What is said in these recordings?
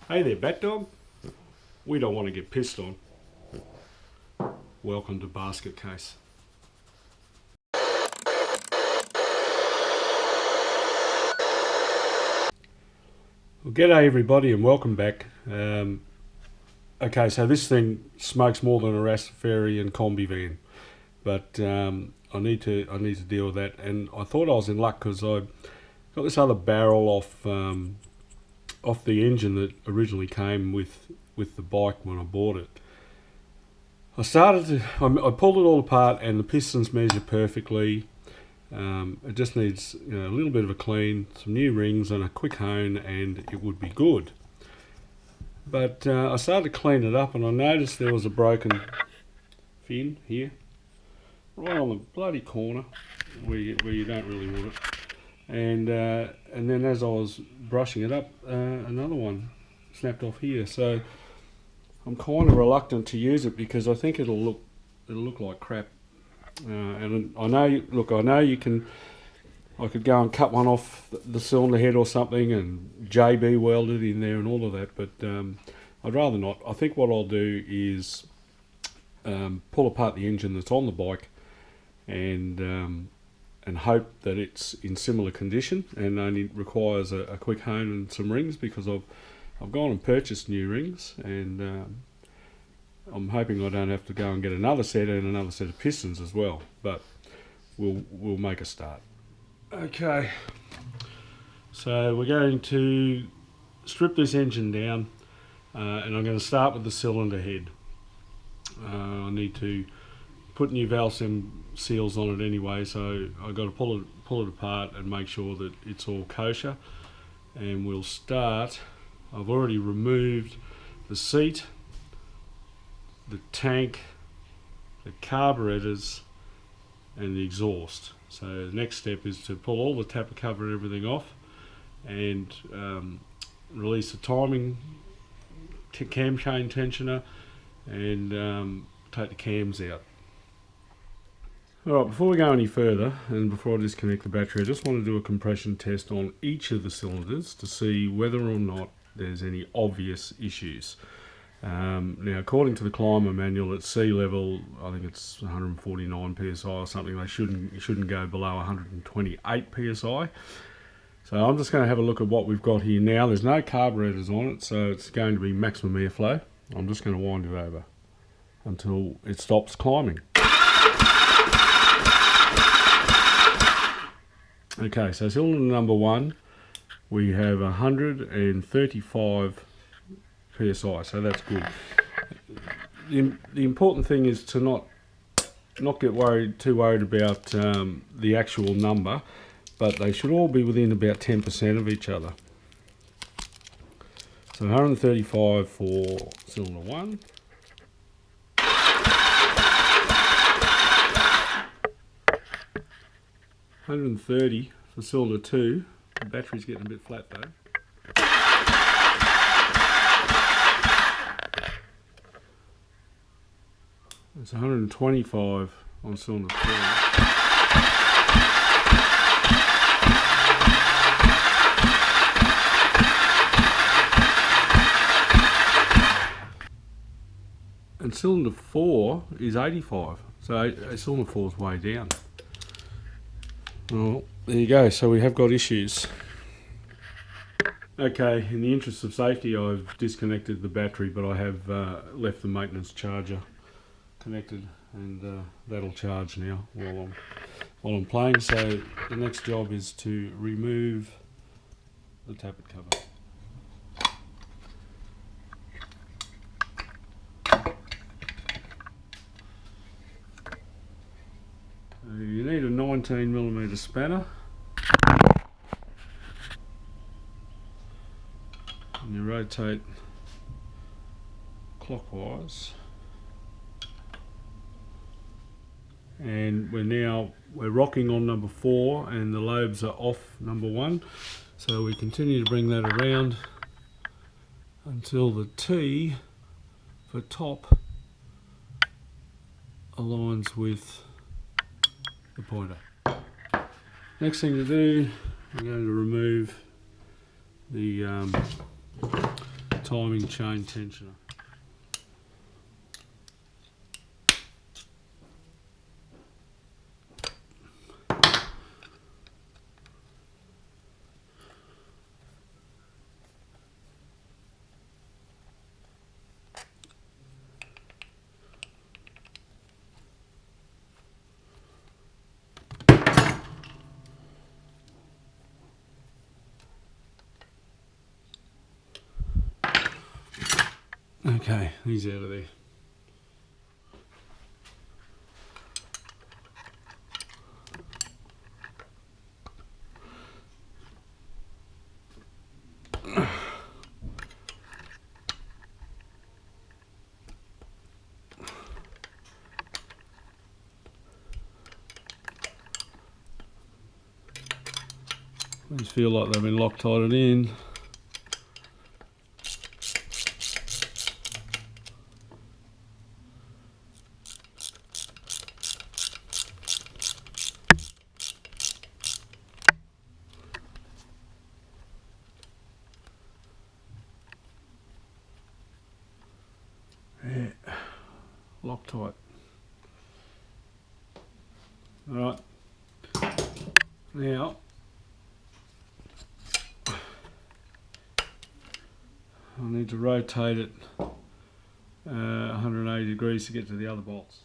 Hey there, Bat Dog. We don't want to get pissed on. Welcome to Basket Case. Well, g'day everybody and welcome back. Okay, so this thing smokes more than a Rastafarian combi van, but I need to deal with that. And I thought I was in luck because I got this other barrel off the engine that originally came with the bike when I bought it. I pulled it all apart and the pistons measure perfectly. It just needs a little bit of a clean, some new rings and a quick hone, and it would be good. But I started to clean it up and I noticed there was a broken fin here, right on the bloody corner where you don't really want it. And then as I was brushing it up, another one snapped off here. So I'm kind of reluctant to use it because I think it'll look like crap. And I know you can. I could go and cut one off the cylinder head or something and JB weld it in there and all of that, but I'd rather not. I think what I'll do is pull apart the engine that's on the bike and hope that it's in similar condition and only requires a quick hone and some rings, because I've gone and purchased new rings, and I'm hoping I don't have to go and get another set and another set of pistons as well, but we'll make a start. Okay, so we're going to strip this engine down, and I'm going to start with the cylinder head. I need to put new valve stem seals on it anyway, so I've got to pull it apart and make sure that it's all kosher. And we'll start. I've already removed the seat, the tank, the carburetors and the exhaust. So the next step is to pull all the tapper cover and everything off and release the timing cam chain tensioner and take the cams out. Alright, before we go any further and before I disconnect the battery, I just want to do a compression test on each of the cylinders to see whether or not there's any obvious issues. Now, according to the climber manual, at sea level, I think it's 149 psi or something. You shouldn't go below 128 psi. So I'm just going to have a look at what we've got here now. There's no carburetors on it, so it's going to be maximum airflow. I'm just going to wind it over until it stops climbing. Okay, so cylinder number 1, we have 135 psi, so that's good. The important thing is to not get too worried about the actual number, but they should all be within about 10% of each other. So 135 for cylinder 1. $130 for cylinder 2. The battery's getting a bit flat though. It's 125 on cylinder 3. And cylinder 4 is 85. So cylinder 4 is way down. Well, there you go. So we have got issues. Okay, in the interest of safety, I've disconnected the battery, but I have left the maintenance charger connected, and that'll charge now while I'm playing. So the next job is to remove the tappet cover. You need a 19mm spanner, and you rotate clockwise, and we're rocking on number 4 and the lobes are off number 1, so we continue to bring that around until the T for top aligns with the pointer. Next thing to do, I'm going to remove the timing chain tensioner. Okay, he's out of there. I just feel like they've been Loctited in. Yeah, Loctite. Alright, now I need to rotate it 180 degrees to get to the other bolts.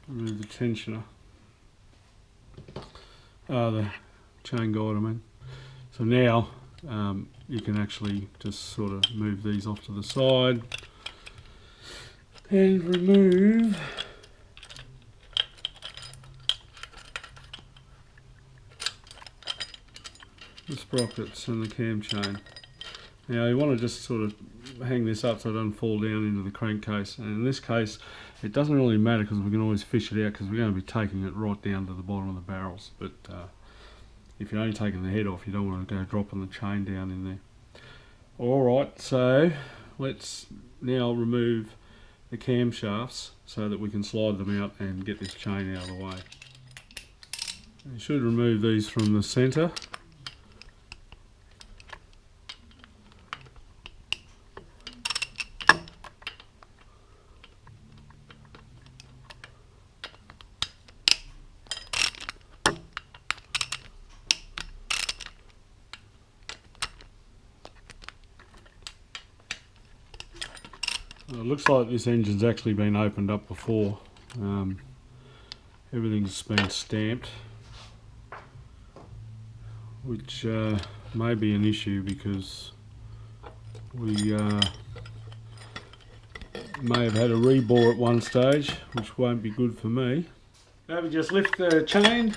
Remove the tensioner. The chain guide, I mean. So now you can actually just sort of move these off to the side and remove the sprockets and the cam chain. Now you want to just sort of hang this up so it doesn't fall down into the crankcase, and in this case it doesn't really matter because we can always fish it out because we're going to be taking it right down to the bottom of the barrels, but if you're only taking the head off you don't want to go dropping the chain down in there. Alright, so let's now remove the camshafts so that we can slide them out and get this chain out of the way. You should remove these from the centre. It looks like this engine's actually been opened up before. Everything's been stamped, which may be an issue because we may have had a rebore at one stage, which won't be good for me. Now we just lift the chain,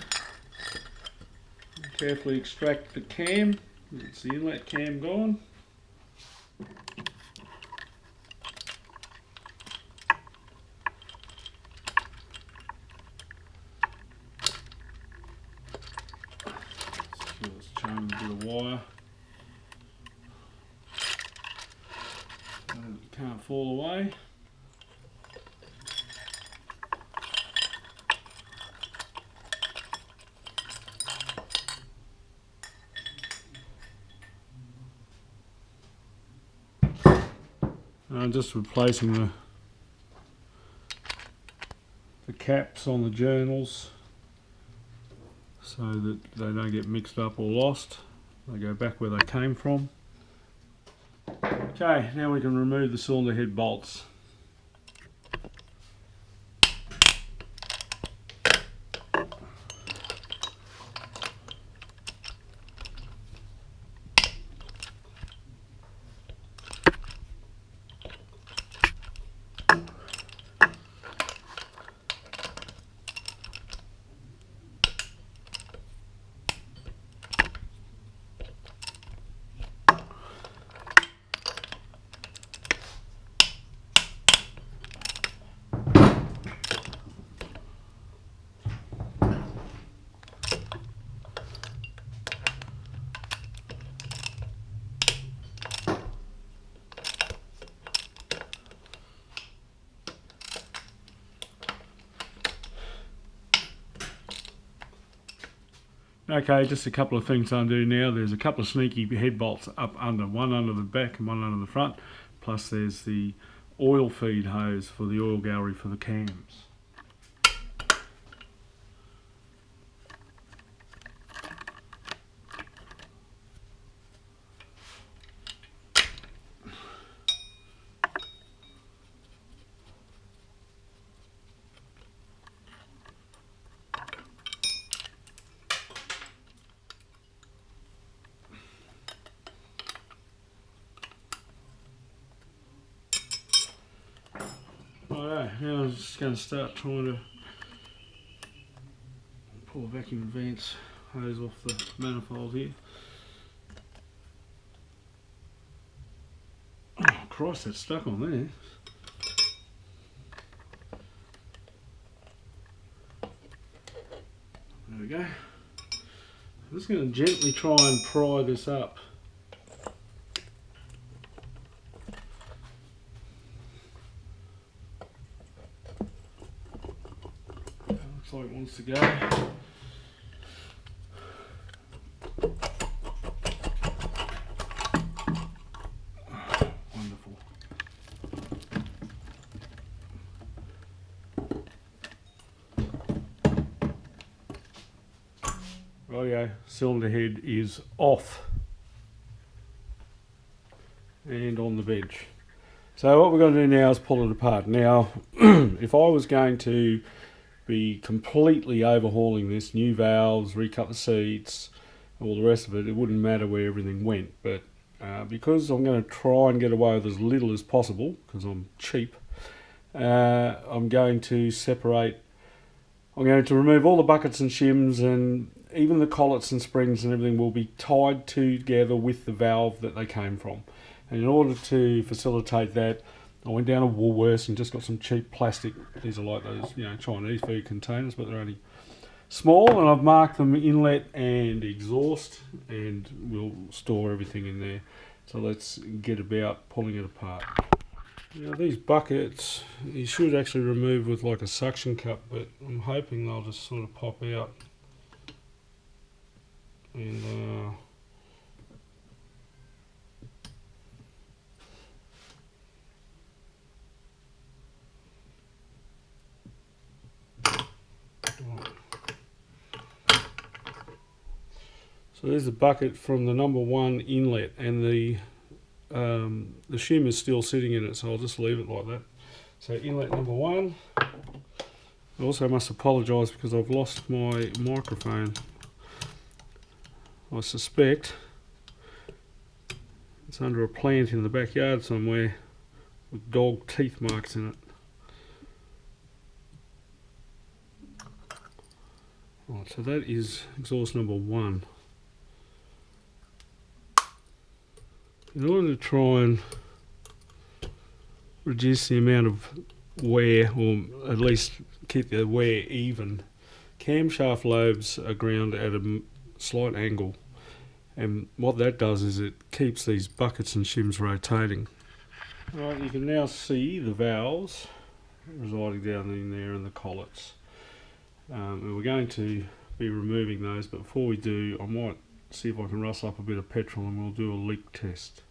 carefully extract the cam. It's the inlet cam gone. A bit of wire so it can't fall away. I'm just replacing the caps on the journals so that they don't get mixed up or lost. They go back where they came from. Okay, now we can remove the cylinder head bolts. Okay, just a couple of things to undo now. There's a couple of sneaky head bolts up under, one under the back and one under the front, plus there's the oil feed hose for the oil gallery for the cams. Alright, now I'm just going to start trying to pull the vacuum advance hose off the manifold here. Oh Christ, that's stuck on there. There we go. I'm just going to gently try and pry this up. Looks like it wants to go. Wonderful. Rightio, cylinder head is off and on the bench. So what we're going to do now is pull it apart. Now, if I was going to be completely overhauling this, new valves, recut the seats, all the rest of it, it wouldn't matter where everything went. But because I'm going to try and get away with as little as possible, because I'm cheap, I'm going to separate, I'm going to remove all the buckets and shims, and even the collets and springs and everything will be tied together with the valve that they came from. And in order to facilitate that, I went down to Woolworths and just got some cheap plastic. These are like those, you know, Chinese food containers, but they're only small, and I've marked them inlet and exhaust, and we'll store everything in there. So let's get about pulling it apart. Now these buckets, you should actually remove with like a suction cup, but I'm hoping they'll just sort of pop out. And so there's the bucket from the number 1 inlet, and the shim is still sitting in it, so I'll just leave it like that. So inlet number 1. I also must apologise because I've lost my microphone. I suspect it's under a plant in the backyard somewhere with dog teeth marks in it. Right, so that is exhaust number 1. In order to try and reduce the amount of wear, or at least keep the wear even, camshaft lobes are ground at a slight angle, and what that does is it keeps these buckets and shims rotating. Right, you can now see the valves residing down in there and the collets. And we're going to be removing those, but before we do, I might see if I can rustle up a bit of petrol and we'll do a leak test.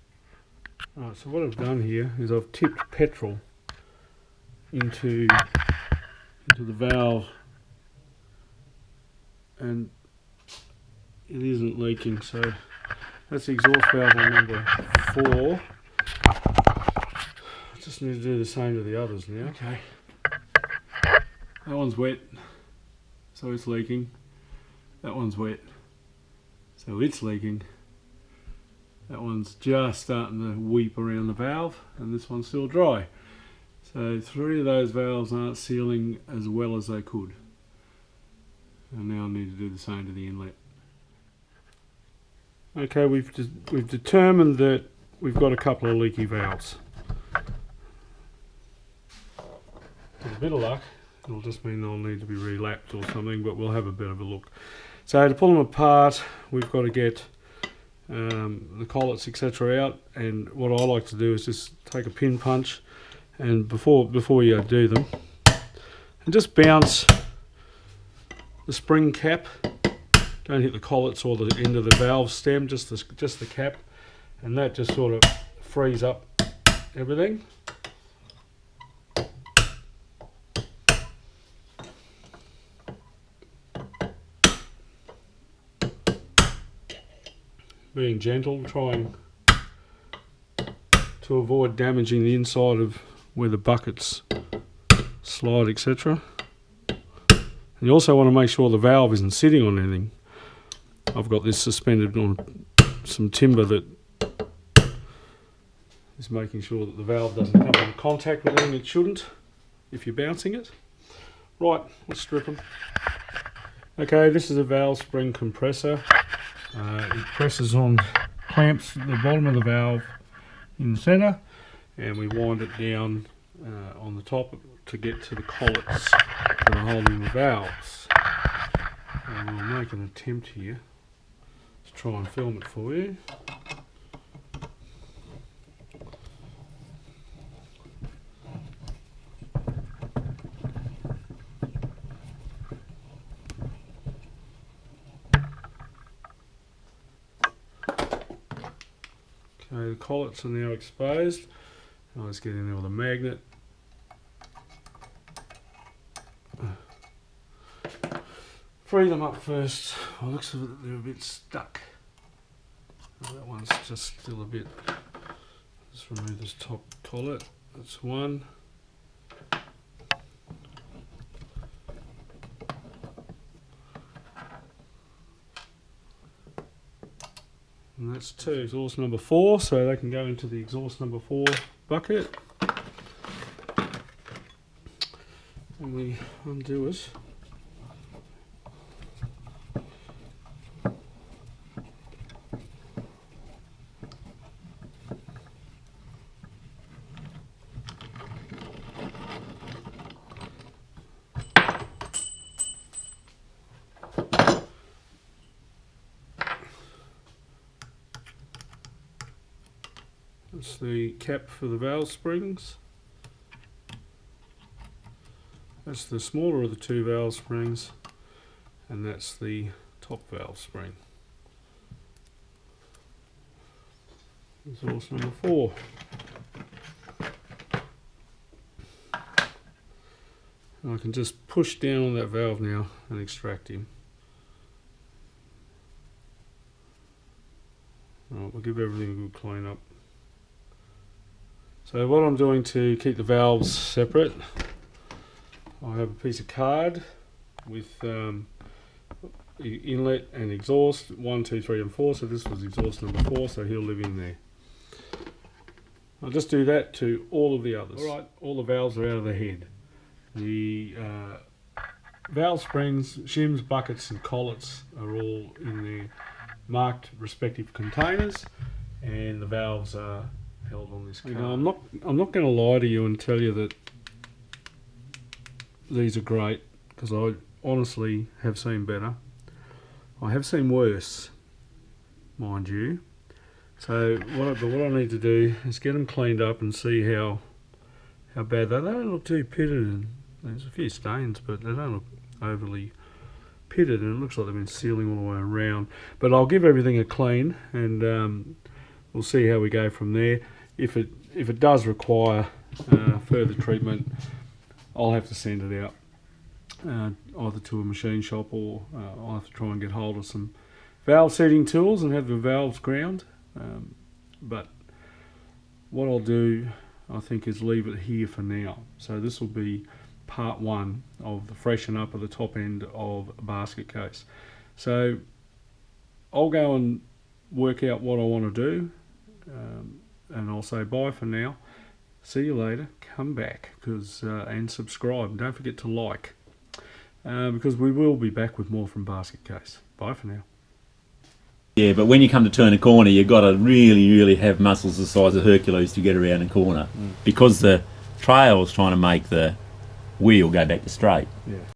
Right, so what I've done here is I've tipped petrol into the valve, and it isn't leaking, so that's the exhaust valve on number 4. I just need to do the same to the others now. Okay. That one's wet, so it's leaking. That one's wet, so it's leaking. That one's just starting to weep around the valve, and this one's still dry. So 3 of those valves aren't sealing as well as they could. And now I need to do the same to the inlet. Okay, we've determined that we've got a couple of leaky valves. With a bit of luck, it'll just mean they'll need to be relapped or something, but we'll have a bit of a look. So to pull them apart, we've got to get the collets etc. out, and what I like to do is just take a pin punch, and before you do them, and just bounce the spring cap Don't hit the collets or the end of the valve stem, just the cap, and that just sort of frees up everything. Being gentle, trying to avoid damaging the inside of where the buckets slide, etc. And you also want to make sure the valve isn't sitting on anything. I've got this suspended on some timber that is making sure that the valve doesn't come in contact with anything it shouldn't if you're bouncing it. Right, let's strip them. Okay, this is a valve spring compressor. It presses on clamps at the bottom of the valve in the centre, and we wind it down on the top to get to the collets that are holding the valves. And we'll make an attempt here to try and film it for you. Okay, the collets are now exposed. I'll just get in there with a magnet. Free them up first. Well, it looks like they're a bit stuck. Oh, that one's just still a bit. Just remove this top collet. That's one. And that's two. Exhaust number 4, so they can go into the exhaust number 4 bucket. And we undo it. That's the cap for the valve springs. That's the smaller of the two valve springs, and that's the top valve spring. Exhaust number 4. And I can just push down on that valve now and extract him. Right, we'll give everything a good clean up. So what I'm doing to keep the valves separate, I have a piece of card with inlet and exhaust 1, 2, 3 and 4. So this was exhaust number 4, so he'll live in there. I'll just do that to all of the others. Alright, all the valves are out of the head. The valve springs, shims, buckets and collets are all in their marked respective containers, and the valves are held on this card. I'm not going to lie to you and tell you that these are great, because I honestly have seen better. I have seen worse, mind you. So what I need to do is get them cleaned up and see how bad they don't look too pitted, and there's a few stains, but they don't look overly pitted, and it looks like they've been sealing all the way around. But I'll give everything a clean, and we'll see how we go from there. If it does require further treatment, I'll have to send it out either to a machine shop, or I'll have to try and get hold of some valve seating tools and have the valves ground. But what I'll do, I think, is leave it here for now. So this will be part 1 of the freshen up of the top end of a basket case. So I'll go and work out what I want to do, and I'll say bye for now. See you later. Come back, and subscribe. Don't forget to like, because we will be back with more from Basket Case. Bye for now. Yeah, but when you come to turn a corner, you've got to really have muscles the size of Hercules to get around a corner, because the trail is trying to make the wheel go back to straight. Yeah.